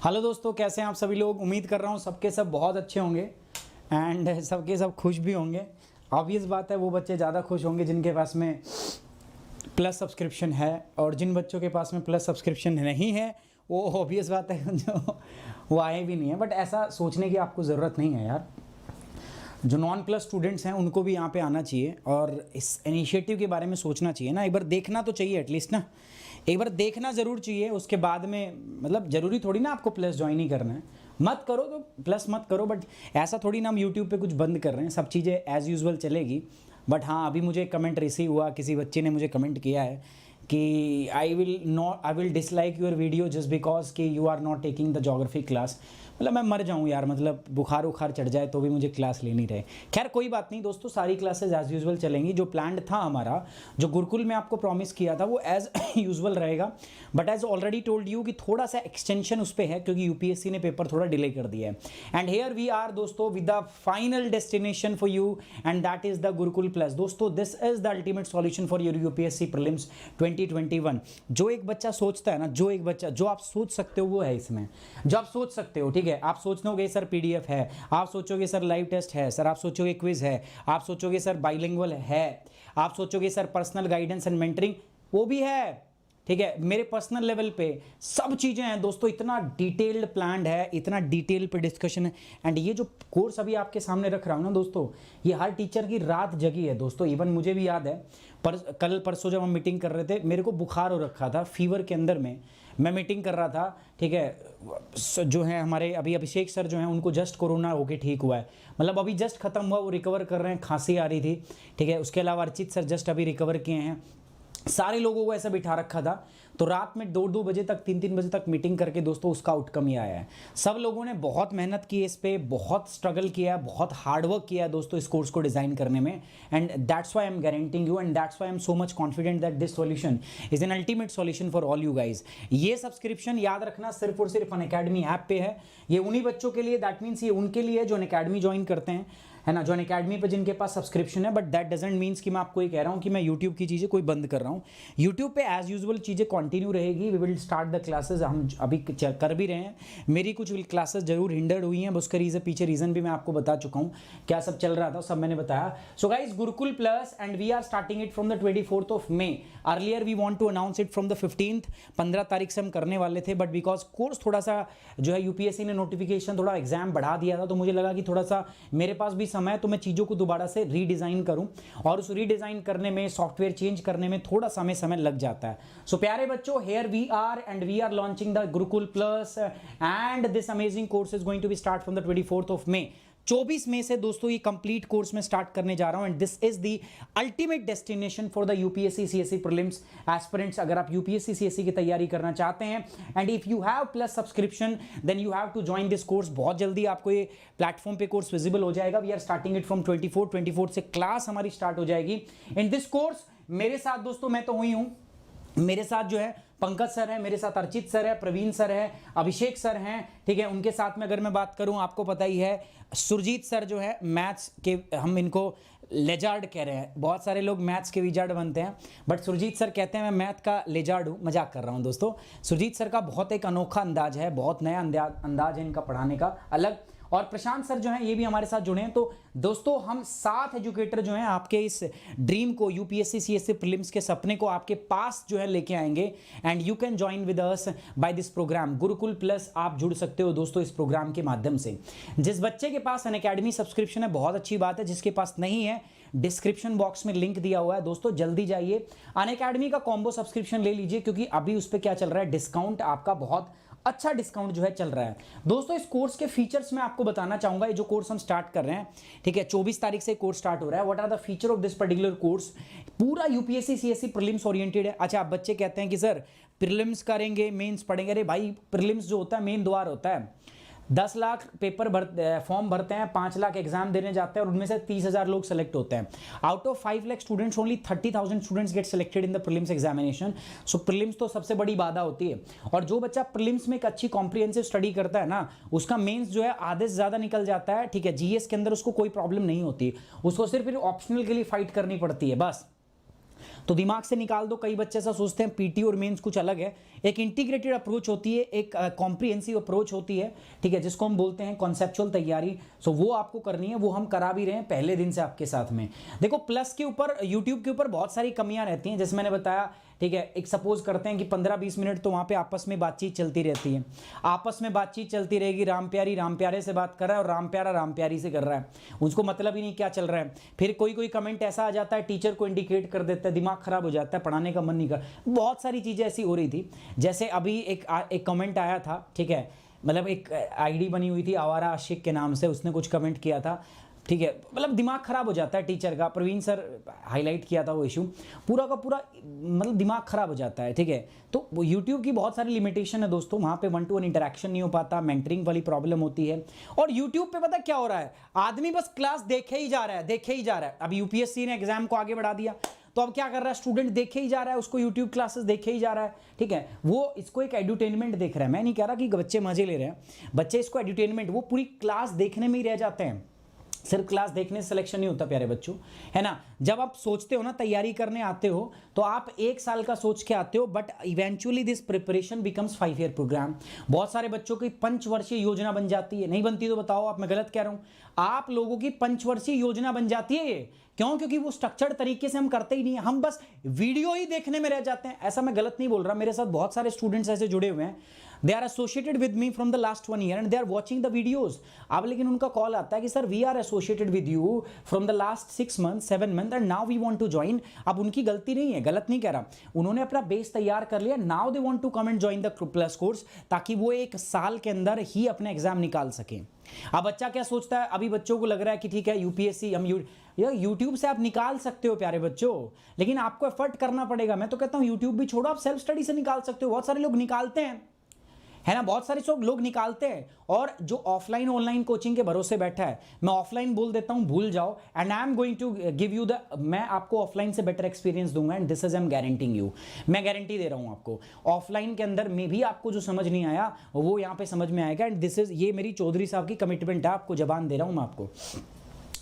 Hello दोस्तों, कैसे हैं आप सभी लोग। उम्मीद कर रहा हूँ सबके सब बहुत अच्छे होंगे एंड सबके सब खुश भी होंगे। ऑब्वियस बात है, वो बच्चे ज़्यादा खुश होंगे जिनके पास में प्लस सब्सक्रिप्शन है, और जिन बच्चों के पास में प्लस सब्सक्रिप्शन नहीं है वो ऑब्वियस बात है जो वो आए भी नहीं है। बट ऐसा सोचने की आपको ज़रूरत नहीं है यार। जो नॉन प्लस स्टूडेंट्स हैं उनको भी यहाँ पे आना चाहिए और इस इनिशिएटिव के बारे में सोचना चाहिए ना। एक बार देखना तो चाहिए एटलीस्ट ना, एक बार देखना ज़रूर चाहिए। उसके बाद में मतलब ज़रूरी थोड़ी ना आपको प्लस ज्वाइन ही करना है, मत करो तो प्लस मत करो। बट ऐसा थोड़ी ना हम यूट्यूब पे कुछ बंद कर रहे हैं, सब चीज़ें एज़ यूजुअल चलेगी। बट हाँ, अभी मुझे एक कमेंट रिसीव हुआ, किसी बच्चे ने मुझे कमेंट किया है कि I will dislike your video just because कि you are not taking the geography class. मतलब मैं मर जाऊँ यार, मतलब बुखार उखार चढ़ जाए तो भी मुझे क्लास लेनी रहे। खैर कोई बात नहीं दोस्तों, सारी क्लासेज एज़ यूजुअल चलेंगी। जो प्लान था हमारा, जो गुरुकुल में आपको प्रॉमिस किया था, वो एज़ यूजुअल रहेगा। But as already told you कि थोड़ा सा एक्सटेंशन उस पर है क्योंकि यूपीएससी ने पेपर थोड़ा डिले कर दिया है। एंड हेयर वी आर दोस्तों with the final destination for you and that is the Gurukul plus. दोस्तों this is the ultimate solution for your UPSC prelims 2021। जो एक बच्चा सोचता है ना, जो एक बच्चा जो आप सोच सकते हो वो है इसमें, जो आप सोच सकते हो। ठीक है, आप सोचोगे सर पीडीएफ है, आप सोचोगे सर लाइव टेस्ट है, सर आप सोचोगे क्विज है, आप सोचोगे सर बाइलिंगुअल है, आप सोचोगे sir personal guidance and mentoring, वो भी है। ठीक है, मेरे पर्सनल लेवल पे सब चीज़ें हैं दोस्तों। इतना डिटेल्ड प्लान है, इतना डिटेल पे डिस्कशन है। एंड ये जो कोर्स अभी आपके सामने रख रहा हूँ ना दोस्तों, ये हर टीचर की रात जगी है दोस्तों। इवन मुझे भी याद है, कल परसों जब हम मीटिंग कर रहे थे, मेरे को बुखार हो रखा था, फीवर के अंदर में मैं मीटिंग कर रहा था। ठीक है, जो है हमारे अभी अभिषेक सर जो हैं उनको जस्ट कोरोना होके ठीक हुआ है, मतलब अभी जस्ट खत्म हुआ, वो रिकवर कर रहे हैं, खांसी आ रही थी। ठीक है, उसके अलावा अर्चित सर जस्ट अभी रिकवर किए हैं। सारे लोगों को ऐसा बिठा रखा था, तो रात में 2-2 बजे तक 3-3 बजे तक मीटिंग करके दोस्तों उसका आउटकम ही आया है। सब लोगों ने बहुत मेहनत की इस पे, बहुत स्ट्रगल किया है, बहुत हार्डवर्क किया है दोस्तों इस कोर्स को डिज़ाइन करने में। And that's why I am guaranteeing you and that's why I am so much confident that this solution is an ultimate solution for all you guys. ये सब्सक्रिप्शन याद रखना सिर्फ और सिर्फ अनअकैडमी ऐप पे है। ये उन्हीं बच्चों के लिए, दैट मीन्स ये उनके लिए जो अनअकैडमी ज्वाइन करते हैं, है ना, जो अनअकैडमी पे जिनके पास सब्सक्रिप्शन है। बट दैट डजंट मीन्स कि मैं आपको ये कह रहा हूँ कि मैं यूट्यूब की चीज़ें कोई बंद कर रहा हूँ। यूट्यूब पे एज यूजुअल चीज़ें कंटिन्यू रहेगी। We will start the classes, हम अभी कर भी रहे हैं। मेरी कुछ क्लासेस जरूर हिंडर्ड हुई हैं, उसका पीछे रीज़न भी मैं आपको बता चुका हूँ, क्या सब चल रहा था सब मैंने बताया। So guys, Gurukul plus and we are starting it from the 24th of May. Earlier we want to announce it from the 15th, 15 तारीख से हम करने वाले थे। बट बिकॉज कोर्स थोड़ा सा जो है यूपीएससी ने नोटिफिकेशन थोड़ा एग्जाम बढ़ा दिया था, तो मुझे लगा कि थोड़ा सा मेरे पास भी समय है, तो मैं चीज़ों को दोबारा से रीडिज़ाइन करूं, और उस रीडिज़ाइन करने में, सॉफ्टवेयर चेंज करने में थोड़ा समय लग जाता है। सो प्यारे बच्चों, here we are and we are launching the Gurukul plus and this amazing course is going to be start from the 24th of May. 24 मई से दोस्तों ये कंप्लीट कोर्स में स्टार्ट करने जा रहा हूं। And this is the ultimate destination for the UPSC CSC prelims aspirants. अगर आप यूपीएससी सीएससी की तैयारी करना चाहते हैं and if you have plus subscription then you have to join this course. बहुत जल्दी आपको ये प्लेटफॉर्म पे कोर्स विजिबल हो जाएगा। We are starting it from 24 से क्लास हमारी स्टार्ट हो जाएगी इन दिस कोर्स। मेरे साथ दोस्तों मैं तो हुई हूं मेरे साथ जो है पंकज सर है, मेरे साथ अर्चित सर है, प्रवीण सर है, अभिषेक सर हैं, ठीक है। उनके साथ में अगर मैं बात करूं, आपको पता ही है सुरजीत सर जो है मैथ्स के, हम इनको लेजार्ड कह रहे हैं। बहुत सारे लोग मैथ्स के विजार्ड बनते हैं, बट सुरजीत सर कहते हैं मैं मैथ का लेजार्ड हूं। मजाक कर रहा हूं दोस्तों। सुरजीत सर का बहुत एक अनोखा अंदाज है, बहुत नया अंदाज है इनका पढ़ाने का, अलग। और प्रशांत सर जो हैं ये भी हमारे साथ जुड़े हैं। तो दोस्तों हम 7 एजुकेटर जो हैं आपके इस ड्रीम को, यूपीएससी सीएससी प्रीलिम्स के सपने को आपके पास जो है लेके आएंगे। And you can join with us by this program Gurukul plus. आप जुड़ सकते हो दोस्तों इस प्रोग्राम के माध्यम से। जिस बच्चे के पास अनअकैडमी सब्सक्रिप्शन है बहुत अच्छी बात है, जिसके पास नहीं है डिस्क्रिप्शन बॉक्स में लिंक दिया हुआ है दोस्तों, जल्दी जाइए अनअकैडमी का कॉम्बो सब्सक्रिप्शन ले लीजिए, क्योंकि अभी उस पर क्या चल रहा है, डिस्काउंट आपका बहुत अच्छा डिस्काउंट जो है चल रहा है दोस्तों। इस कोर्स के फीचर्स में आपको बताना चाहूंगा, ये जो कोर्स हम स्टार्ट कर रहे हैं, ठीक है, 24 तारीख से कोर्स स्टार्ट हो रहा है। What are the feature of this particular course? पूरा यूपीएससी सीएससी प्रीलिम्स ओरिएंटेड है। अच्छा, आप बच्चे कहते हैं कि सर प्रीलिम्स करेंगे मेंस पढ़ेंगे। अरे भाई, प्रीलिम्स जो होता है मेन द्वार होता है। 10 लाख पेपर फॉर्म भरते हैं, 5 लाख एग्जाम देने जाते हैं, और उनमें से 30,000 लोग सेलेक्ट होते हैं। Out of 5 lakh students only 30,000 students get selected in the prelims examination. So prelims तो सबसे बड़ी बाधा होती है, और जो बच्चा प्रीलिम्स में एक अच्छी कॉम्प्रिहेंसिव स्टडी करता है ना, उसका मेंस जो है आधे से ज्यादा निकल जाता है, ठीक है। जीएस के अंदर उसको कोई प्रॉब्लम नहीं होती, उसको सिर्फ फिर ऑप्शनल के लिए फाइट करनी पड़ती है बस। तो दिमाग से निकाल दो। कई बच्चे ऐसा सोचते हैं पीटी और मेंस कुछ अलग है। एक इंटीग्रेटेड अप्रोच होती है, एक कॉम्प्रिहेंसिव अप्रोच होती है, ठीक है, जिसको हम बोलते हैं कॉन्सेप्चुअल तैयारी। सो वो आपको करनी है, वो हम करा भी रहे हैं पहले दिन से आपके साथ में। देखो, प्लस के ऊपर, यूट्यूब के ऊपर बहुत सारी कमियां रहती हैं, जैसे मैंने बताया, ठीक है। एक सपोज करते हैं कि 15-20 मिनट तो वहां पे आपस में बातचीत चलती रहती है, आपस में बातचीत चलती रहेगी। राम प्यारी राम प्यारे से बात कर रहा है, और राम प्यारा राम प्यारी से कर रहा है, उसको मतलब ही नहीं क्या चल रहा है। फिर कोई कोई कमेंट ऐसा आ जाता है, टीचर को इंडिकेट कर देता है, दिमाग खराब हो जाता है, पढ़ाने का मन नहीं कर। बहुत सारी चीजें ऐसी हो रही थी। जैसे अभी एक कमेंट आया था, ठीक है, मतलब एक आईडी बनी हुई थी आवारा आशिक के नाम से, उसने कुछ कमेंट किया था, ठीक है। मतलब दिमाग खराब हो जाता है टीचर का। प्रवीण सर हाईलाइट किया था वो इशू, पूरा का पूरा मतलब दिमाग खराब हो जाता है, ठीक है। तो वो यूट्यूब की बहुत सारी लिमिटेशन है दोस्तों, वहाँ पे 1-to-1 इंटरेक्शन नहीं हो पाता, मेंटरिंग वाली प्रॉब्लम होती है। और यूट्यूब पे पता क्या हो रहा है, आदमी बस क्लास देखे ही जा रहा है, देखे ही जा रहा है। अब यूपीएससी ने एग्जाम को आगे बढ़ा दिया, तो अब क्या कर रहा है, स्टूडेंट देखे ही जा रहा है, उसको यूट्यूब क्लासेस देखे ही जा रहा है, ठीक है। वो इसको एक एडुटेनमेंट देख रहा है। मैं नहीं कह रहा कि बच्चे मजे ले रहे हैं, बच्चे इसको एडुटेनमेंट, वो पूरी क्लास देखने में ही रह जाते हैं। सिर्फ क्लास देखने से सिलेक्शन नहीं होता प्यारे बच्चों, है ना। जब आप सोचते हो ना, तैयारी करने आते हो, तो आप 1 साल का सोच के आते हो, but eventually this preparation becomes 5 year program. बहुत सारे बच्चों की 5 वर्षीय योजना बन जाती है। नहीं बनती तो बताओ आप, मैं गलत कह रहा हूं? आप लोगों की 5 वर्षीय योजना बन जाती है ये। क्यों? क्योंकि वो स्ट्रक्चर्ड तरीके से हम करते ही नहीं है, हम बस वीडियो ही देखने में रह जाते हैं। ऐसा मैं गलत नहीं बोल रहा, मेरे साथ बहुत सारे स्टूडेंट्स ऐसे जुड़े हुए हैं, they are associated with me from the last 1 year and they are watching the videos. अब लेकिन उनका कॉल आता है कि sir we are associated with you from the last 6 month 7 month and now we want to join. अब उनकी गलती नहीं है, गलत नहीं कह रहा, उन्होंने अपना बेस तैयार कर लिया, now they want to come and join the plus course, ताकि वो 1 साल के अंदर ही अपने एग्जाम निकाल सके। अब बच्चा क्या सोचता है, अभी बच्चों को लग रहा है कि ठीक है यूपीएससी हम यूट्यूब से आप निकाल सकते हो प्यारे बच्चों, लेकिन आपको एफर्ट करना पड़ेगा। मैं तो कहता हूं यूट्यूब भी छोड़ो, आप सेल्फ स्टडी से निकाल सकते हो। बहुत सारे लोग निकालते हैं, है ना, बहुत सारे लोग निकालते हैं। और जो ऑफलाइन ऑनलाइन कोचिंग के भरोसे बैठा है, मैं ऑफलाइन बोल देता हूं भूल जाओ, and I am going to give you the, मैं आपको ऑफलाइन से बेटर एक्सपीरियंस दूंगा, and this is I am guaranteeing you, मैं गारंटी दे रहा हूं आपको। ऑफलाइन के अंदर में भी आपको जो समझ नहीं आया वो यहां पे समझ में आएगा, एंड दिस इज, ये मेरी चौधरी साहब की कमिटमेंट है, आपको जबान दे रहा हूं मैं, आपको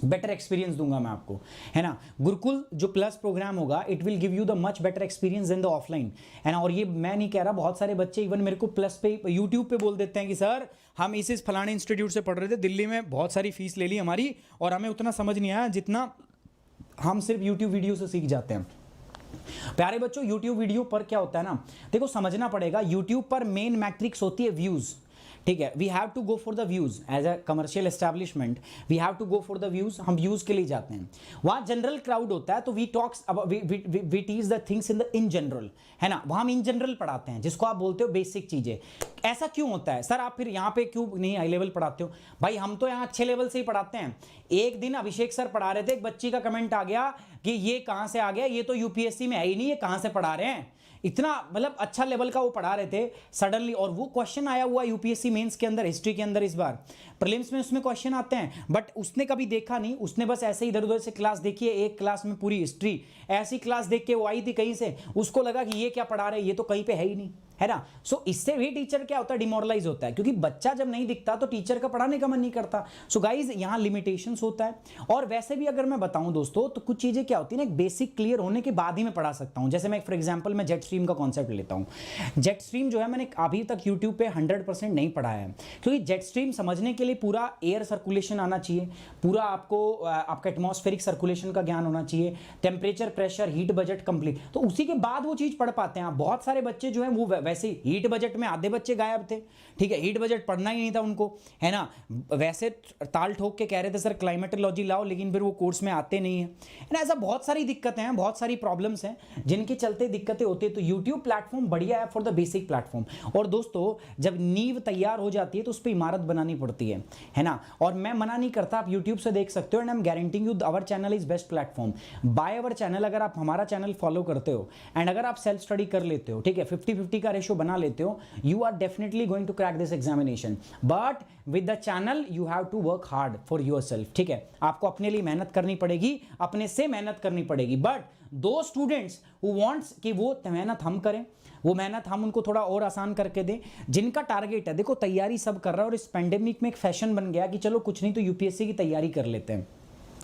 बेटर एक्सपीरियंस दूंगा मैं आपको, है ना। गुरुकुल जो प्लस प्रोग्राम होगा, it will give you the much better experience in the offline, है ना। और ये मैं नहीं कह रहा, बहुत सारे बच्चे इवन मेरे को प्लस पे यूट्यूब पे बोल देते हैं कि सर हम इस फलाने इंस्टीट्यूट से पढ़ रहे थे, दिल्ली में बहुत सारी फीस ले ली हमारी, और हमें उतना समझ नहीं आया जितना हम सिर्फ यूट्यूब वीडियो से सीख जाते हैं। प्यारे बच्चों, यूट्यूब वीडियो पर क्या होता है ना, देखो समझना पड़ेगा, यूट्यूब पर मेन मैट्रिक्स होती है व्यूज, ठीक है। We have to go for the views as a commercial establishment, we have to go for the views, हम व्यूज के लिए जाते हैं। वहां जनरल क्राउड होता है, तो we talks we teach the things in general, है ना। वहां हम इन जनरल पढ़ाते हैं, जिसको आप बोलते हो बेसिक चीजें। ऐसा क्यों होता है सर? आप फिर यहाँ पे क्यों नहीं हाई लेवल पढ़ाते हो? भाई हम तो यहाँ अच्छे लेवल से ही पढ़ाते हैं। एक दिन अभिषेक सर पढ़ा रहे थे, एक बच्ची का कमेंट आ गया कि ये कहाँ से आ गया, ये तो यूपीएससी में है ही नहीं, ये कहाँ से पढ़ा रहे हैं। इतना मतलब अच्छा लेवल का वो पढ़ा रहे थे सडनली, और वो क्वेश्चन आया हुआ यूपीएससी मेंस के अंदर, हिस्ट्री के अंदर। इस बार प्रीलिम्स में उसमें क्वेश्चन आते हैं, बट उसने कभी देखा नहीं, उसने बस ऐसे इधर उधर से क्लास देखी है, एक क्लास में पूरी हिस्ट्री ऐसी क्लास देख के वो आई थी कहीं से, उसको लगा कि ये क्या पढ़ा रहे हैं, ये तो कहीं पे है ही नहीं, है ना। सो इससे भी टीचर क्या होता है, डिमोरलाइज होता है, क्योंकि बच्चा जब नहीं दिखता तो टीचर का पढ़ाने का मन नहीं करता। सो गाइज यहाँ लिमिटेशंस होता है। और वैसे भी अगर मैं बताऊं दोस्तों, तो कुछ चीजें क्या होती है ना, एक बेसिक क्लियर होने के बाद ही मैं पढ़ा सकता हूं। जैसे मैं फॉर एग्जांपल मैं जेट स्ट्रीम का कॉन्सेप्ट लेता हूं। जेट स्ट्रीम जो है मैंने अभी तक यूट्यूब पे 100% नहीं पढ़ाया है, क्योंकि जेट स्ट्रीम समझने के लिए पूरा एयर सर्कुलेशन आना चाहिए, पूरा आपको आपका एटमॉस्फेरिक सर्कुलेशन का ज्ञान होना चाहिए, temperature, pressure, heat budget complete, तो उसी के बाद वो चीज पढ़ पाते हैं। बहुत सारे बच्चे जो है वो वैसे हीट बजट में आधे बच्चे गायब थे, ठीक है, हीट बजट पढ़ना ही नहीं था उनको, है ना। वैसे ताल ठोक के कह रहे थे सर क्लाइमेटोलॉजी लाओ, लेकिन फिर वो कोर्स में आते नहीं है ना। ऐसा बहुत सारी दिक्कतें हैं, बहुत सारी प्रॉब्लम्स हैं जिनके चलते दिक्कतें होती है। तो यूट्यूब प्लेटफॉर्म बढ़िया है फॉर द बेसिक प्लेटफॉर्म। और दोस्तों जब नींव तैयार हो जाती है तो उस पर इमारत बनानी पड़ती है ना। और मैं मना नहीं करता, आप यूट्यूब से देख सकते हो, and I am guaranteeing you our channel is best platform. By our channel, अगर आप हमारा चैनल फॉलो करते हो एंड अगर आप सेल्फ स्टडी कर लेते हो, ठीक है, 50-50 का रेशियो बना लेते हो, you are definitely going to crack this examination, but with the channel you have to work hard for yourself, ठीक है। आपको अपने लिए मेहनत करनी पड़ेगी, अपने से मेहनत करनी पड़ेगी। बट दो स्टूडेंट्स who wants कि वो मेहनत हम करें, वो मेहनत हम उनको थोड़ा और आसान करके दें, जिनका टारगेट है, देखो तैयारी सब कर रहा है, और इस पेंडेमिक में एक फैशन बन गया कि चलो कुछ नहीं तो यूपीएससी की तैयारी कर लेते हैं,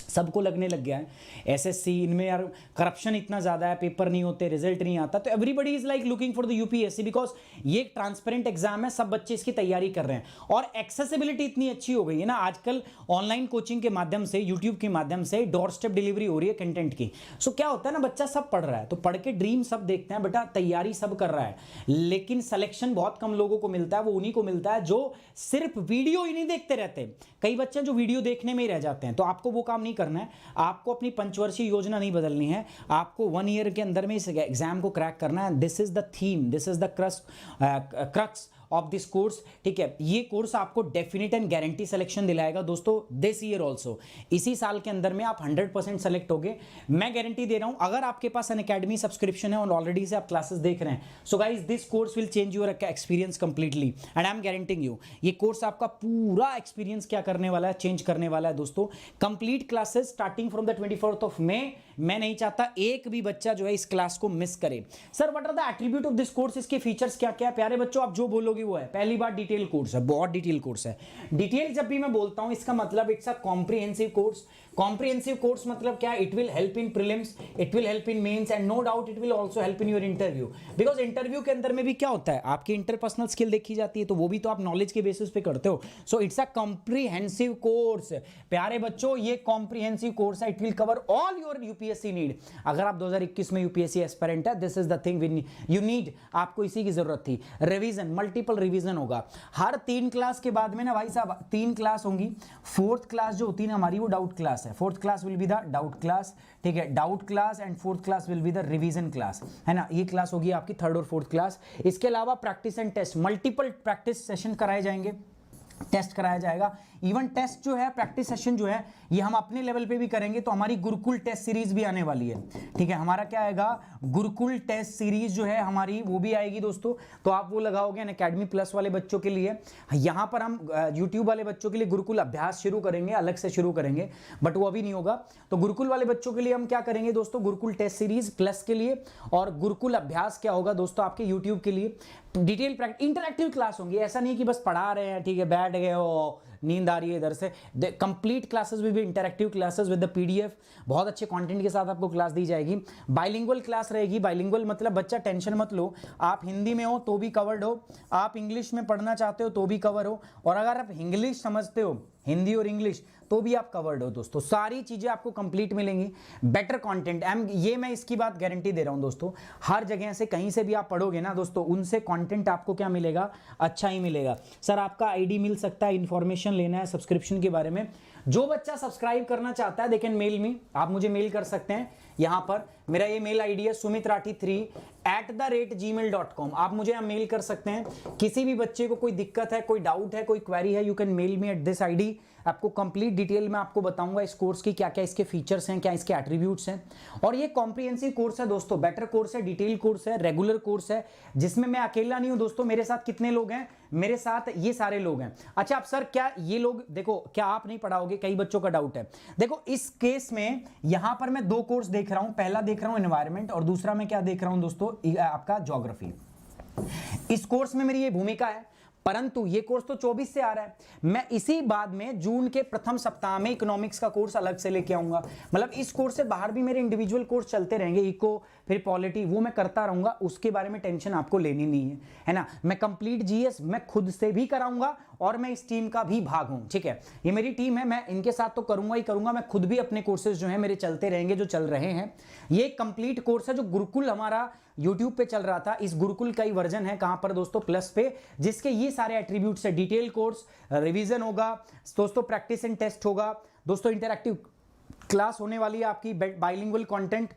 सबको लगने लग गया है। एसएससी, इनमें यार करप्शन इतना ज़्यादा है, पेपर नहीं होते, रिजल्ट नहीं आता, तो everybody is like looking for the UPSC, because ये एक ट्रांसपेरेंट एग्जाम है, सब बच्चे इसकी तैयारी कर रहे हैं। और एक्सेसिबिलिटी इतनी अच्छी हो गई है ना आजकल, ऑनलाइन कोचिंग के माध्यम से, यूट्यूब के माध्यम से डोर स्टेप डिलीवरी हो रही है कंटेंट की। सो क्या होता है ना, बच्चा सब पढ़ रहा है, तो पढ़ के ड्रीम सब देखते हैं, बेटा तैयारी सब कर रहा है, लेकिन सिलेक्शन बहुत कम लोगों को मिलता है। वो उन्हीं को मिलता है जो सिर्फ वीडियो ही नहीं देखते रहते। कई बच्चे जो वीडियो देखने में ही रह जाते हैं, तो आपको वो काम नहीं करना है। आपको अपनी पंचवर्षीय योजना नहीं बदलनी है, आपको 1 ईयर के अंदर में इस एग्जाम को क्रैक करना है। This is the theme, this is the crux of this course, ठीक है। ये कोर्स आपको डेफिनेट एंड गारंटी सिलेक्शन दिलाएगा दोस्तों, दिस ईयर ऑल्सो। इसी साल के अंदर में आप 100% सेलेक्ट होगे, मैं गारंटी दे रहा हूं। अगर आपके पास एन अकेडमी सब्सक्रिप्शन है और ऑलरेडी से आप क्लासेस देख रहे हैं, so guys this course will change your experience completely, and I am guaranteeing you, ये कोर्स आपका पूरा एक्सपीरियंस क्या करने वाला है, चेंज करने वाला है दोस्तों। Complete classes starting from the 24th of मे। मैं नहीं चाहता एक भी बच्चा जो है इस क्लास को मिस करे। Sir what are the attribute of this course, इसके फीचर्स क्या क्या है? प्यारे बच्चों, आप जो बोलोगे वो है। पहली बात, डिटेल कोर्स है, बहुत डिटेल कोर्स है। डिटेल जब भी मैं बोलता हूं, इसका मतलब it's a comprehensive course. Comprehensive course मतलब क्या? It will help in prelims, it will help in mains, and no doubt it will also help in your interview. Because interview के अंदर में भी क्या होता है, आपकी इंटरपर्सनल स्किल देखी जाती है, तो वो भी तो आप नॉलेज के बेसिस पे करते हो। So it's a comprehensive course. प्यारे बच्चों, ये कॉम्प्रिहेंसिव कोर्स है, it will cover all your UPSC need. अगर आप 2021 में यूपीएससी एस्पिरेंट है, this is the thing you need, आपको इसी की जरूरत थी। रिवीजन, मल्टीपल रिवीजन होगा हर 3 क्लास के बाद में ना भाई साहब, 3 क्लास होंगी। 4th क्लास जो होती है ना हमारी, वो डाउट क्लास है। 4th class will be the doubt class, ठीक है, doubt class, and 4th class will be the revision class, है ना। ये क्लास होगी आपकी 3rd और 4th क्लास। इसके अलावा practice and test, multiple practice session कराए जाएंगे, टेस्ट कराया जाएगा। इवन टेस्ट जो है, प्रैक्टिस सेशन जो है, ये हम अपने लेवल पे भी करेंगे। तो हमारी गुरुकुल टेस्ट सीरीज भी आने वाली है, ठीक है। हमारा क्या आएगा, गुरुकुल टेस्ट सीरीज जो है हमारी, वो भी आएगी दोस्तों। तो आप वो लगाओगे अनअकैडमी प्लस वाले बच्चों के लिए। यहाँ पर हम यूट्यूब वाले बच्चों के लिए गुरुकुल अभ्यास शुरू करेंगे, अलग से शुरू करेंगे, बट वो अभी नहीं होगा। तो गुरुकुल वाले बच्चों के लिए हम क्या करेंगे दोस्तों, गुरुकुल टेस्ट सीरीज प्लस के लिए, और गुरुकुल अभ्यास क्या होगा दोस्तों आपके यूट्यूब के लिए। डिटेल प्रैक्टिस, इंटरैक्टिव क्लास होंगी। ऐसा नहीं कि बस पढ़ा रहे हैं, ठीक है, बैठ गए हो, नींद आ रही है इधर से। Complete classes will be interactive classes with the PDF, बहुत अच्छे कंटेंट के साथ आपको क्लास दी जाएगी। बाइलिंगुअल क्लास रहेगी। बाइलिंगुअल मतलब बच्चा टेंशन मत लो, आप हिंदी में हो तो भी कवर्ड हो, आप इंग्लिश में पढ़ना चाहते हो तो भी कवर हो, और अगर आप इंग्लिश समझते हो, हिंदी और इंग्लिश, तो भी आप कवर्ड हो दोस्तों। सारी चीजें आपको कंप्लीट मिलेंगी, बेटर कंटेंट। ये मैं इसकी बात गारंटी दे रहा हूं दोस्तों। हर जगह से कहीं से भी आप पढ़ोगे ना दोस्तों, उनसे कंटेंट आपको क्या मिलेगा, अच्छा ही मिलेगा। सर आपका आईडी मिल सकता है, इंफॉर्मेशन लेना है सब्सक्रिप्शन के बारे में। जो बच्चा सब्सक्राइब करना चाहता है, दे कैन मेल मी, आप मुझे मेल कर सकते हैं। यहाँ पर मेरा ये मेल आईडी है sumitrathi3@gmail.com। आप मुझे यहाँ मेल कर सकते हैं। किसी भी बच्चे को कोई दिक्कत है, कोई डाउट है, कोई क्वेरी है, you can mail me at this ID. आपको कंप्लीट डिटेल में आपको बताऊंगा इस कोर्स की क्या क्या इसके फीचर्स हैं, क्या इसके एट्रीब्यूट्स हैं। और ये कॉम्प्रिहेंसिव कोर्स है दोस्तों, बेटर कोर्स है, डिटेल कोर्स है, रेगुलर कोर्स है, जिसमें मैं अकेला नहीं हूं दोस्तों। मेरे साथ कितने लोग हैं? मेरे साथ ये सारे लोग हैं। अच्छा अब सर क्या ये लोग, देखो क्या आप नहीं पढ़ाओगे? कई बच्चों का डाउट है। देखो इस केस में यहां पर मैं 2 कोर्स देख रहा हूं। पहला देख रहा हूं एनवायरमेंट और दूसरा मैं क्या देख रहा हूं दोस्तों, आपका ज्योग्राफी। इस कोर्स में मेरी ये भूमिका है, परंतु ये कोर्स तो 24 से आ रहा है। मैं इसी बाद में जून के प्रथम सप्ताह में इकोनॉमिक्स का कोर्स अलग से लेके आऊंगा। मतलब इस कोर्स से बाहर भी मेरे इंडिविजुअल कोर्स चलते रहेंगे, इको फिर पॉलिटी, वो मैं करता रहूंगा। उसके बारे में टेंशन आपको लेनी नहीं है ना। मैं कंप्लीट जीएस मैं खुद से भी कराऊंगा और मैं इस टीम का भी भाग हूं, ठीक है। ये मेरी टीम है, मैं इनके साथ तो करूंगा ही करूंगा। मैं खुद भी अपने कोर्सेज जो है मेरे चलते रहेंगे, जो चल रहे हैं। ये कंप्लीट कोर्स है जो गुरुकुल हमारा यूट्यूब पे चल रहा था। इस गुरुकुल का ही वर्जन है, कहां पर दोस्तों, प्लस पे, जिसके ये सारे एट्रीब्यूट्स है। डिटेल कोर्स, रिवीजन होगा दोस्तों, प्रैक्टिस एंड टेस्ट होगा दोस्तों, इंटरैक्टिव क्लास होने वाली है आपकी, बाइलिंगुअल कंटेंट,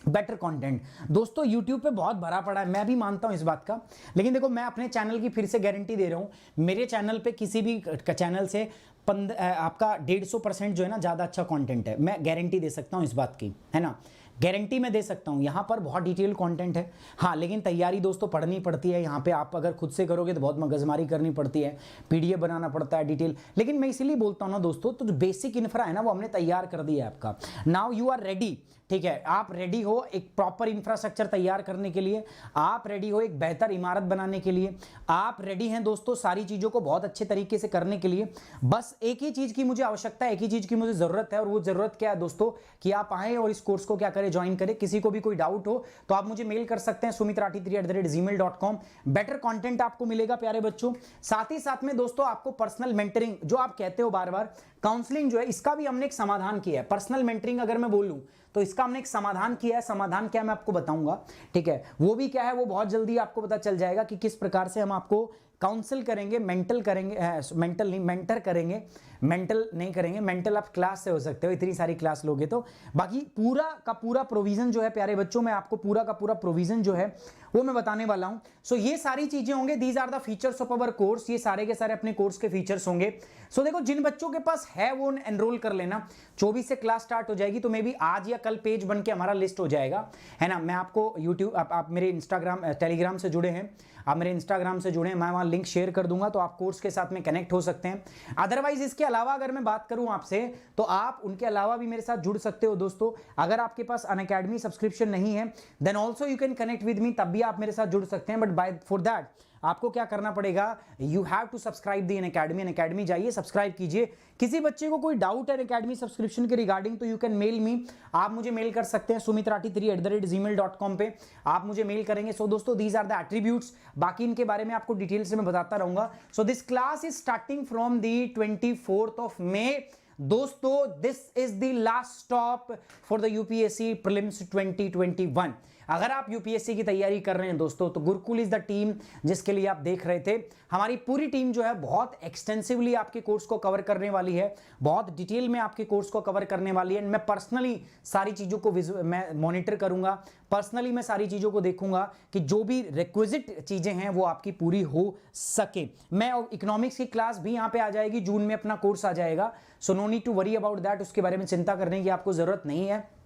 बेटर कंटेंट। दोस्तों YouTube पे बहुत भरा पड़ा है, मैं भी मानता हूं इस बात का। लेकिन देखो मैं अपने चैनल की फिर से गारंटी दे रहा हूं, मेरे चैनल पे किसी भी चैनल से आपका 150% जो है ना ज़्यादा अच्छा कंटेंट है। मैं गारंटी दे सकता हूं इस बात की, है ना, गारंटी मैं दे सकता हूं। यहां पर बहुत डिटेल कंटेंट है। हाँ लेकिन तैयारी दोस्तों पढ़नी पड़ती है। यहां पे आप अगर खुद से करोगे तो बहुत मगजमारी करनी पड़ती है, पीडीएफ बनाना पड़ता है, डिटेल। लेकिन मैं इसीलिए बोलता हूं ना दोस्तों, तो जो बेसिक इंफ्रा है ना वो हमने तैयार कर दिया है आपका। नाउ यू आर रेडी, ठीक है। आप रेडी हो एक प्रॉपर इंफ्रास्ट्रक्चर तैयार करने के लिए, आप रेडी हो एक बेहतर इमारत बनाने के लिए, आप रेडी हैं दोस्तों सारी चीज़ों को बहुत अच्छे तरीके से करने के लिए। बस एक ही चीज़ की मुझे आवश्यकता है, एक ही चीज़ की मुझे ज़रूरत है, और वो ज़रूरत क्या है दोस्तों, कि आप आएँ और इस कोर्स को क्या करें, ज्वाइन करें। किसी को भी कोई डाउट हो तो आप मुझे मेल कर सकते हैं sumitrathi3@gmail.com। बेटर कंटेंट आपको मिलेगा प्यारे बच्चों। साथ ही साथ में दोस्तों आपको पर्सनल मेंटरिंग, जो आप कहते हो बार बार, काउंसलिंग जो है, इसका भी हमने एक समाधान किया है। पर्सनल मेंटरिंग अगर मैं बोलूं तो इसका हमने एक समाधान किया है। समाधान क्या मैं आपको बताऊंगा, ठीक है। वो भी क्या है, वो बहुत जल्दी आपको पता चल जाएगा कि किस प्रकार से हम आपको काउंसिल करेंगे, मेंटल करेंगे, मेंटल नहीं, मेंटर करेंगे, मेंटल नहीं करेंगे, मेंटल आप क्लास से हो सकते हो, इतनी सारी क्लास लोगे तो। बाकी पूरा का पूरा प्रोविजन जो है प्यारे बच्चों, मैं आपको पूरा का पूरा प्रोविजन जो है वो मैं बताने वाला हूं। सो ये सारी चीजें होंगे, these are the features of our course. ये सारे के सारे अपने कोर्स के फीचर्स होंगे। सो देखो जिन बच्चों के पास है वो एनरोल कर लेना। 24 से क्लास स्टार्ट हो जाएगी, तो मे बी आज या कल पेज बन के हमारा लिस्ट हो जाएगा, है ना। मैं आपको यूट्यूब, आप मेरे इंस्टाग्राम टेलीग्राम से जुड़े हैं, आप मेरे इंस्टाग्राम से जुड़े हैं, मैं वहां लिंक शेयर कर दूंगा, तो आप कोर्स के साथ में कनेक्ट हो सकते हैं। अदरवाइज इसके अलावा अगर मैं बात करूं आपसे, तो आप उनके अलावा भी मेरे साथ जुड़ सकते हो दोस्तों। अगर आपके पास अनअकैडमी सब्सक्रिप्शन नहीं है, then also you can connect with me, तब भी आप मेरे साथ जुड़ सकते हैं। बट बाय फॉर दैट आपको क्या करना पड़ेगा, you have to subscribe the Unacademy. Unacademy जाइए, सब्सक्राइब कीजिए। किसी बच्चे को कोई डाउट है अनअकैडमी सब्सक्रिप्शन के रिगार्डिंग, तो यू कैन मेल मी। आप मुझे मेल कर सकते हैं sumitrathi3@gmail.com पे, आप मुझे मेल करेंगे। सो दोस्तों दीज आर द एट्रीब्यूट्स, बाकी इनके बारे में आपको डिटेल से मैं बताता रहूंगा। So this class is starting from the 24th of May दोस्तों। This is the last stop for the UPSC prelims 2021। अगर आप यूपीएससी की तैयारी कर रहे हैं दोस्तों, तो गुरुकुल इज द टीम जिसके लिए आप देख रहे थे। हमारी पूरी टीम जो है बहुत एक्सटेंसिवली आपके कोर्स को कवर करने वाली है, बहुत डिटेल में आपके कोर्स को कवर करने वाली है। मैं पर्सनली सारी चीज़ों को मैं मॉनिटर करूंगा, पर्सनली मैं सारी चीज़ों को देखूंगा कि जो भी रिक्विजिट चीज़ें हैं वो आपकी पूरी हो सके। मैं इकोनॉमिक्स की क्लास भी यहाँ पे आ जाएगी, जून में अपना कोर्स आ जाएगा। So no need to worry about that, उसके बारे में चिंता करने की आपको जरूरत नहीं है।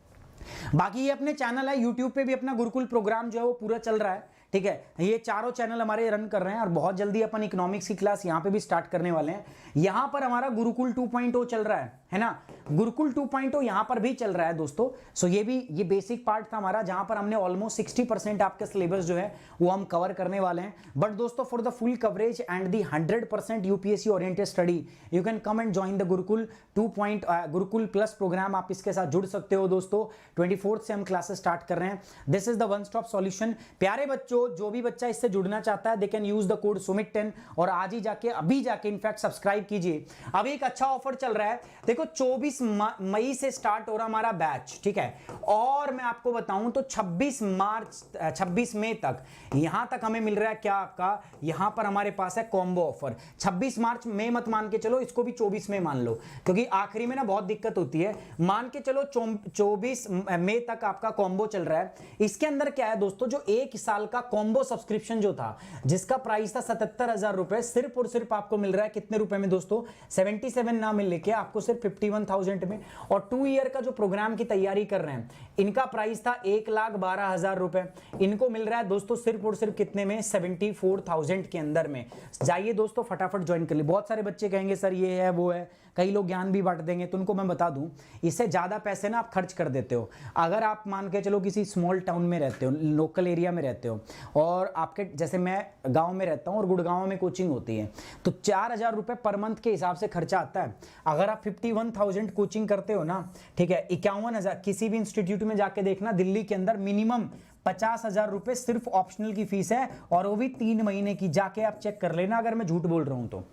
बाकी ये अपने चैनल है, यूट्यूब पे भी अपना गुरुकुल प्रोग्राम जो है वो पूरा चल रहा है, ठीक है। ये चारों चैनल हमारे रन कर रहे हैं, और बहुत जल्दी अपन इकोनॉमिक्स की क्लास यहाँ पे भी स्टार्ट करने वाले हैं। यहाँ पर हमारा गुरुकुल 2.0 चल रहा है ना, गुरुकुल 2.0 यहाँ पर भी चल रहा है दोस्तों। सो ये बेसिक पार्ट था हमारा, जहाँ पर हमने ऑलमोस्ट 60% आपका सिलेबस जो है वो हम कवर करने वाले हैं। बट दोस्तों for the full coverage and the 100% UPSC oriented study, you can come and join the Gurukul Gurukul plus program. आप इसके साथ जुड़ सकते हो दोस्तों। 24th से हम क्लासेस स्टार्ट कर रहे हैं। This is the one stop solution. प्यारे बच्चों, बच्चों जो भी बच्चा इससे जुड़ना चाहता है they can use the code सुमित10 और आज ही जाके अभी जाके इनफैक्ट सब्सक्राइब कीजिए। अभी एक अच्छा ऑफर चल रहा है, देखो 24 मई से स्टार्ट हो रहा हमारा बैच, ठीक है, और मैं आपको बताऊं तो 26 मई तक यहां तक हमें मिल रहा है क्या का, यहां पर हमारे पास है कॉम्बो ऑफर। 26 मार्च में मत मान के चलो, इसको भी 24 में मान लो, क्योंकि आखिरी में ना बहुत दिक्कत होती है। मान के चलो 24 मई तक आपका कॉम्बो चल रहा है। इसके अंदर क्या है दोस्तों, जो एक साल का कॉम्बो सब्सक्रिप्शन जो था जिसका प्राइस था 77,000 रुपए, सिर्फ और सिर्फ आपको मिल रहा है कितने रुपए में दोस्तों, 77 ना मिल लेके आपको सिर्फ 51,000 में। और 2 ईयर का जो प्रोग्राम की तैयारी कर रहे हैं इनका प्राइस था 1,12,000 रुपए, इनको मिल रहा है दोस्तों सिर्फ और सिर्फ कितने में, 74,000 के अंदर में। जाइए दोस्तों फटाफट ज्वाइन कर ली। बहुत सारे बच्चे कहेंगे सर ये है वो है, कई लोग ज्ञान भी बांट देंगे, तो उनको मैं बता दूं इससे ज्यादा पैसे ना आप खर्च कर देते हो। अगर आप मान के चलो किसी स्मॉल टाउन में रहते हो, लोकल एरिया में रहते हो, और आपके जैसे मैं गांव में रहता हूं और गुड़गांव में कोचिंग होती है, तो 4,000 रुपए पर मंथ के हिसाब से खर्चा आता है। अगर आप 51,000 कोचिंग करते हो ना, ठीक है, 51,000 किसी भी इंस्टीट्यूट में जाके देखना, दिल्ली के अंदर मिनिमम 50,000 रुपए सिर्फ ऑप्शनल की फीस है, और वो भी 3 महीने की। जाके आप चेक कर लेना अगर मैं झूठ बोल रहा हूं तो।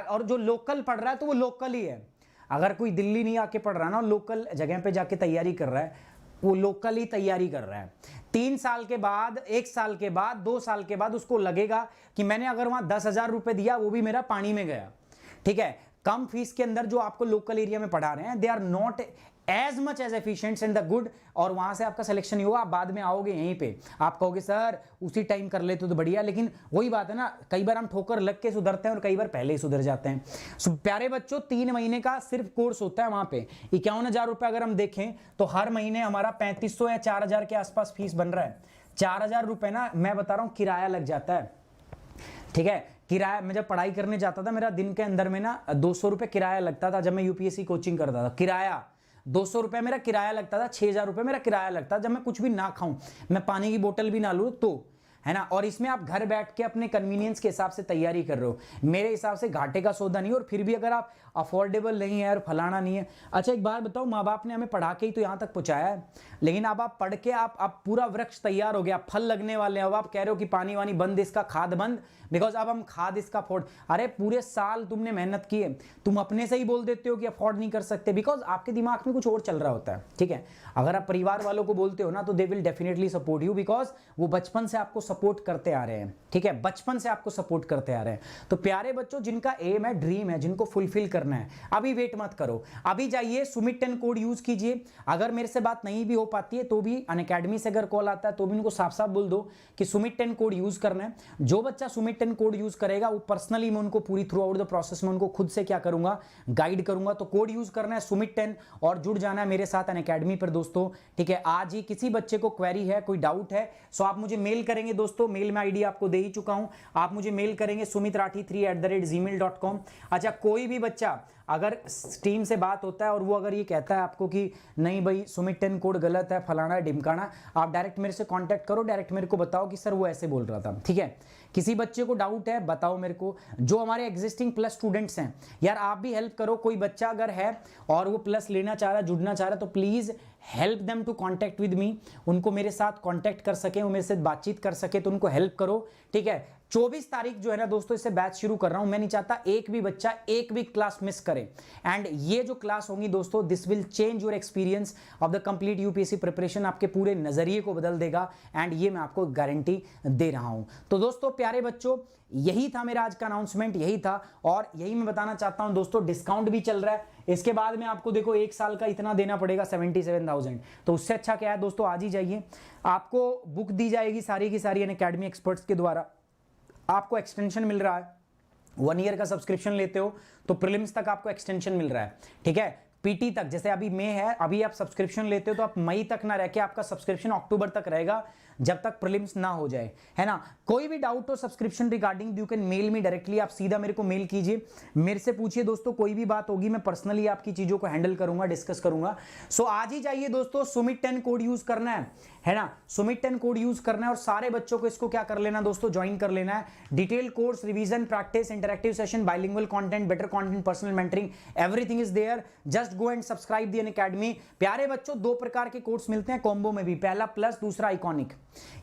और जो लोकल पढ़ रहा है तो वो लोकल ही है, अगर कोई दिल्ली नहीं आके पढ़ रहा ना, लोकल जगह पे जाके तैयारी कर रहा है, वो लोकल ही तैयारी कर रहा है। 3 साल के बाद, 1 साल के बाद, 2 साल के बाद उसको लगेगा कि मैंने अगर वहां 10,000 रुपए दिया वो भी मेरा पानी में गया, ठीक है। कम फीस के अंदर जो आपको लोकल एरिया में पढ़ा रहे हैं they are not as much as efficient and the good, और वहां से आपका सिलेक्शन नहीं होगा। आप बाद में आओगे यहीं पे, आप कहोगे सर उसी टाइम कर लेते तो बढ़िया, लेकिन वही बात है ना, कई बार हम ठोकर लग के सुधरते हैं और कई बार पहले ही सुधर जाते हैं। सो प्यारे बच्चों 3 महीने का सिर्फ कोर्स होता है वहां पे। 51,000 रुपए अगर हम देखें तो हर महीने हमारा 3,500 या 4,000 के आसपास फीस बन रहा है। 4,000 रुपए ना मैं बता रहा हूं किराया लग जाता है, ठीक है। किराया, मैं जब पढ़ाई करने जाता था मेरा दिन के अंदर में ना 200 रुपए किराया लगता था। जब मैं यूपीएससी कोचिंग करता था, किराया 200 रुपए मेरा किराया लगता था, 6,000 रुपए मेरा किराया लगता था। जब मैं कुछ भी ना खाऊं, मैं पानी की बोतल भी ना लूं तो, है ना। और इसमें आप घर बैठ के अपने कन्वीनियंस के हिसाब से तैयारी कर रहे हो। मेरे हिसाब से घाटे का सौदा नहीं, और फिर भी अगर आप अफोर्डेबल नहीं है और फलाना नहीं है। अच्छा एक बात बताओ, माँ बाप ने हमें पढ़ा के ही तो यहाँ तक पहुँचाया है, लेकिन अब आप पढ़ के आप पूरा वृक्ष तैयार हो गया, फल लगने वाले हैं। अब आप कह रहे हो कि पानी वानी बंद, इसका खाद बंद, बिकॉज अब हम खाद इसका अफोर्ड। अरे पूरे साल तुमने मेहनत की है, तुम अपने से ही बोल देते हो कि अफोर्ड नहीं कर सकते, बिकॉज आपके दिमाग में कुछ और चल रहा होता है, ठीक है। अगर आप परिवार वालों को बोलते हो ना तो they will definitely support you, because वो बचपन से आपको सपोर्ट करते आ रहे हैं, ठीक है, बचपन से आपको सपोर्ट करते आ रहे हैं। तो प्यारे बच्चों जिनका एम है, ड्रीम है, जिनको फुलफिल करना है, अभी वेट मत करो, अभी जाइए सुमित10 कोड यूज कीजिए। अगर मेरे से बात नहीं भी हो पाती है तो भी अनअकैडमी से अगर कॉल आता है तो भी उनको साफ साफ बोल दो कि सुमित10 कोड यूज करना है। जो बच्चा सुमित10 कोड यूज करेगा वो पर्सनली मैं उनको पूरी थ्रू आउट द प्रोसेस में उनको खुद से क्या करूंगा, गाइड करूंगा। तो कोड यूज करना है सुमित10 और जुड़ जाना है मेरे साथ अनअकैडमी पर दोस्तों, ठीक है। आज ही किसी बच्चे को क्वेरी है, कोई डाउट है, सो आप मुझे मेल करेंगे दोस्तों, मेल में आईडी आपको दे ही चुका हूं, आप मुझे मेल करेंगे sumitrathi3@gmail.com। अच्छा कोई भी बच्चा अगर टीम से बात होता है और वो अगर ये कहता है आपको कि नहीं भाई सुमित10 कोड गलत है, फलाना ढिमकाना, आप डायरेक्ट मेरे से कांटेक्ट करो, डायरेक्ट मेरे को बताओ कि सर वो ऐसे बोल रहा था, ठीक है। किसी बच्चे को डाउट है बताओ मेरे को। जो हमारे एग्जिस्टिंग प्लस स्टूडेंट्स हैं यार, आप भी हेल्प करो। कोई बच्चा अगर है और वो प्लस लेना चाह रहा है, जुड़ना चाह रहा है, तो please help them to contact with me. उनको मेरे साथ कॉन्टेक्ट कर सके, वो मेरे से बातचीत कर सके, तो उनको हेल्प करो, ठीक है। 24 तारीख जो है ना दोस्तों, इससे बैच शुरू कर रहा हूं। मैं नहीं चाहता एक भी बच्चा एक भी क्लास मिस करे, एंड ये जो क्लास होंगी दोस्तों, this will change your experience of the complete UPSC preparation. आपके पूरे नजरिए को बदल देगा, एंड ये मैं आपको गारंटी दे रहा हूं। तो दोस्तों प्यारे बच्चों, यही था मेरा आज का अनाउंसमेंट, यही था, और यही मैं बताना चाहता हूं दोस्तों, डिस्काउंट भी चल रहा है। इसके बाद में आपको देखो 1 साल का इतना देना पड़ेगा 77,000, तो उससे अच्छा क्या है दोस्तों, आज ही जाइए। आपको बुक दी जाएगी सारी की सारी अनअकैडमी एक्सपर्ट्स के द्वारा। आपको एक्सटेंशन मिल रहा है, 1 ईयर का सब्सक्रिप्शन लेते हो तो प्रीलिम्स तक आपको एक्सटेंशन मिल रहा है, ठीक है। पीटी तक, जैसे अभी मई है, अभी आप सब्सक्रिप्शन लेते हो तो आप मई तक ना रह के आपका सब्सक्रिप्शन अक्टूबर तक रहेगा, जब तक प्रीलिम्स ना हो जाए, है ना। कोई भी डाउट हो subscription regarding, you can mail me directly. आप सीधा मेरे को मेल कीजिए, मेरे से पूछिए दोस्तों, कोई भी बात होगी मैं पर्सनली आपकी चीजों को हैंडल करूंगा, डिस्कस करूंगा। सो आज ही जाइए दोस्तों, सुमित10 कोड यूज करना है, है ना। सुमित 10 कोड यूज करना है और सारे बच्चों को इसको क्या कर लेना दोस्तों, ज्वाइन कर लेना है। Detail course, revision, practice, interactive session, bilingual content, better content, personal mentoring, everything is there. Just go and subscribe the Unacademy. प्यारे बच्चों, दो प्रकार के कोर्स मिलते हैं कॉम्बो में भी, पहला प्लस, दूसरा आइकॉनिक।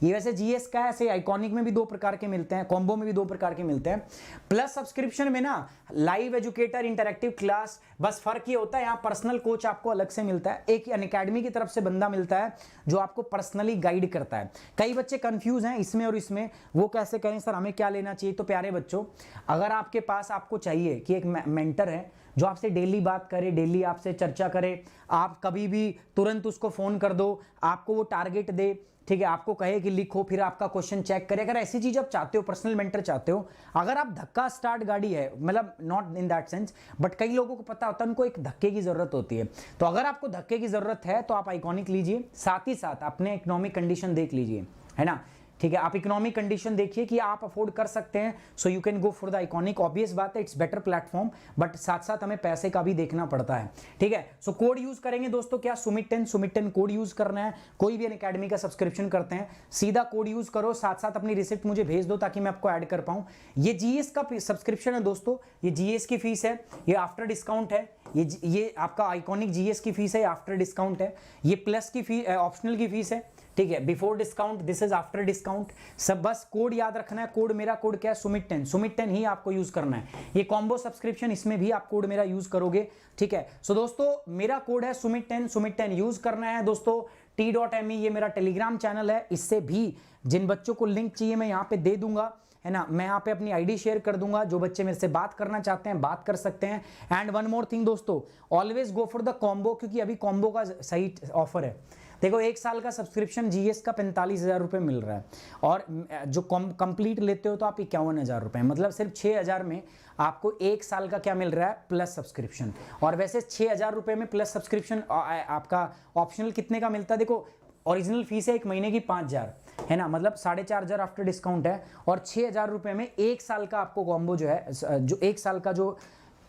ये वैसे जीएस का है, ऐसे आइकॉनिक में भी दो प्रकार के मिलते हैं, कॉम्बो में भी दो प्रकार के मिलते हैं। प्लस सब्सक्रिप्शन में ना लाइव एजुकेटर, इंटरेक्टिव क्लास, बस फर्क ये होता है यहाँ पर्सनल कोच आपको अलग से मिलता है, एक अनअकैडमी की तरफ से बंदा मिलता है जो आपको पर्सनली गाइड करता है। कई बच्चे कंफ्यूज हैं इसमें और इसमें, वो कैसे करें सर, हमें क्या लेना चाहिए। तो प्यारे बच्चों, अगर आपके पास आपको चाहिए कि एक मेंटर है जो आपसे डेली बात करे, डेली आपसे चर्चा करे, आप कभी भी तुरंत उसको फोन कर दो, आपको वो टारगेट दे, ठीक है, आपको कहे कि लिखो, फिर आपका क्वेश्चन चेक करे, अगर ऐसी चीज आप चाहते हो, पर्सनल मेंटर चाहते हो, अगर आप धक्का स्टार्ट गाड़ी है, मतलब not in that sense, but कई लोगों को पता होता है उनको एक धक्के की जरूरत होती है, तो अगर आपको धक्के की जरूरत है तो आप आइकॉनिक लीजिए, साथ ही साथ अपने इकोनॉमिक कंडीशन देख लीजिए, है ना, ठीक है। आप इकोनॉमिक कंडीशन देखिए कि आप अफोर्ड कर सकते हैं, so you can go for the iconic. Obvious बात है, इट्स बेटर प्लेटफॉर्म, बट साथ साथ हमें पैसे का भी देखना पड़ता है, ठीक है। सो कोड यूज करेंगे दोस्तों, क्या, सुमित 10 कोड यूज करना है। कोई भी अनअकैडमी का सब्सक्रिप्शन करते हैं, सीधा कोड यूज करो, साथ साथ अपनी रिसिप्ट मुझे भेज दो ताकि मैं आपको ऐड कर पाऊं। ये जीएस का सब्सक्रिप्शन है दोस्तों, ये जीएस की फीस है, ये आफ्टर डिस्काउंट है, ये आपका आइकॉनिक जीएस की फीस है, आफ्टर डिस्काउंट है। ये प्लस की फीस, ऑप्शनल की फीस है, ठीक है, before discount, this is after discount. सब बस कोड याद रखना है, कोड मेरा कोड क्या है, सुमित 10 ही आपको यूज करना है। ये कॉम्बो सब्सक्रिप्शन, इसमें भी आप कोड मेरा यूज करोगे, ठीक है। सो दोस्तों, मेरा कोड है सुमित 10 यूज करना है दोस्तों। t.me ये मेरा टेलीग्राम चैनल है, इससे भी जिन बच्चों को लिंक चाहिए मैं यहाँ पे दे दूंगा, है ना, मैं यहाँ पे अपनी आईडी शेयर कर दूंगा, जो बच्चे मेरे से बात करना चाहते हैं बात कर सकते हैं। एंड वन मोर थिंग दोस्तों, always go for the combo, क्योंकि अभी कॉम्बो का सही ऑफर है। देखो, एक साल का सब्सक्रिप्शन जीएस का 45,000 रुपये मिल रहा है, और जो कंप्लीट लेते हो तो आप 51,000 रुपये, मतलब सिर्फ 6,000 में आपको एक साल का क्या मिल रहा है, प्लस सब्सक्रिप्शन। और वैसे 6,000 रुपये में प्लस सब्सक्रिप्शन आपका ऑप्शनल कितने का मिलता है, देखो ओरिजिनल फीस है एक महीने की 5,000, है ना, मतलब 4,500 आफ्टर डिस्काउंट है, और 6,000 रुपये में एक साल का आपको कॉम्बो जो है, जो एक साल का जो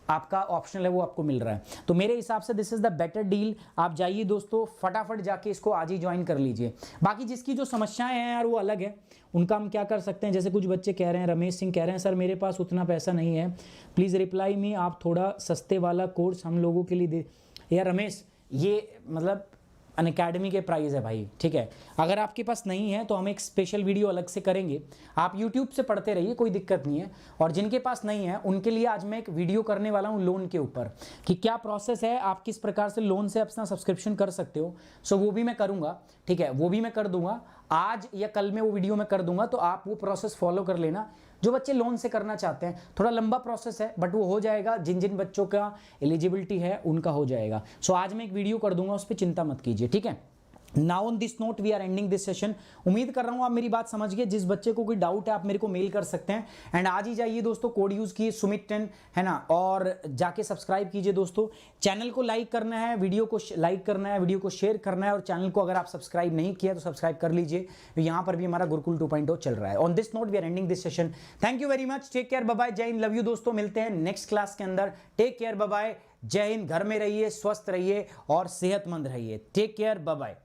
आपका ऑप्शनल है वो आपको मिल रहा है। तो मेरे हिसाब से this is the better deal. आप जाइए दोस्तों, फटाफट जाके इसको आज ही ज्वाइन कर लीजिए। बाकी जिसकी जो समस्याएं हैं यार वो अलग है, उनका हम क्या कर सकते हैं। जैसे कुछ बच्चे कह रहे हैं, रमेश सिंह कह रहे हैं, सर मेरे पास उतना पैसा नहीं है, प्लीज़ रिप्लाई मी, आप थोड़ा सस्ते वाला कोर्स हम लोगों के लिए दे। यार रमेश, ये मतलब अनअकैडमी के प्राइस है भाई, ठीक है। अगर आपके पास नहीं है तो हम एक स्पेशल वीडियो अलग से करेंगे, आप यूट्यूब से पढ़ते रहिए, कोई दिक्कत नहीं है। और जिनके पास नहीं है उनके लिए आज मैं एक वीडियो करने वाला हूँ लोन के ऊपर, कि क्या प्रोसेस है, आप किस प्रकार से लोन से अपना सब्सक्रिप्शन कर सकते हो। सो वो भी मैं करूँगा, ठीक है, वो भी मैं कर दूंगा आज या कल में, वो वीडियो मैं कर दूंगा, तो आप वो प्रोसेस फॉलो कर लेना। जो बच्चे लोन से करना चाहते हैं, थोड़ा लंबा प्रोसेस है बट वो हो जाएगा, जिन जिन बच्चों का एलिजिबिलिटी है उनका हो जाएगा। सो आज मैं एक वीडियो कर दूंगा, उस पर चिंता मत कीजिए, ठीक है। Now on this note we are ending this session. उम्मीद कर रहा हूं आप मेरी बात समझ गए। जिस बच्चे को कोई डाउट है आप मेरे को मेल कर सकते हैं। एंड आज ही जाइए दोस्तों, कोड यूज कीजिए सुमित 10, है ना, और जाके सब्सक्राइब कीजिए दोस्तों। चैनल को लाइक करना है, वीडियो को लाइक करना है, वीडियो को शेयर करना है, और चैनल को अगर आप सब्सक्राइब नहीं किया तो सब्सक्राइब कर लीजिए। यहाँ पर भी हमारा गुरुकुल 2.0 चल रहा है। On this note we are ending this session. Thank you very much, take care, bye bye, जय हिंद, लव यू दोस्तों। मिलते हैं नेक्स्ट क्लास के अंदर। टेक केयर, बाय बाय, जय हिंद। घर में रहिए, स्वस्थ रहिए और सेहतमंद रहिए। Take care, bye bye.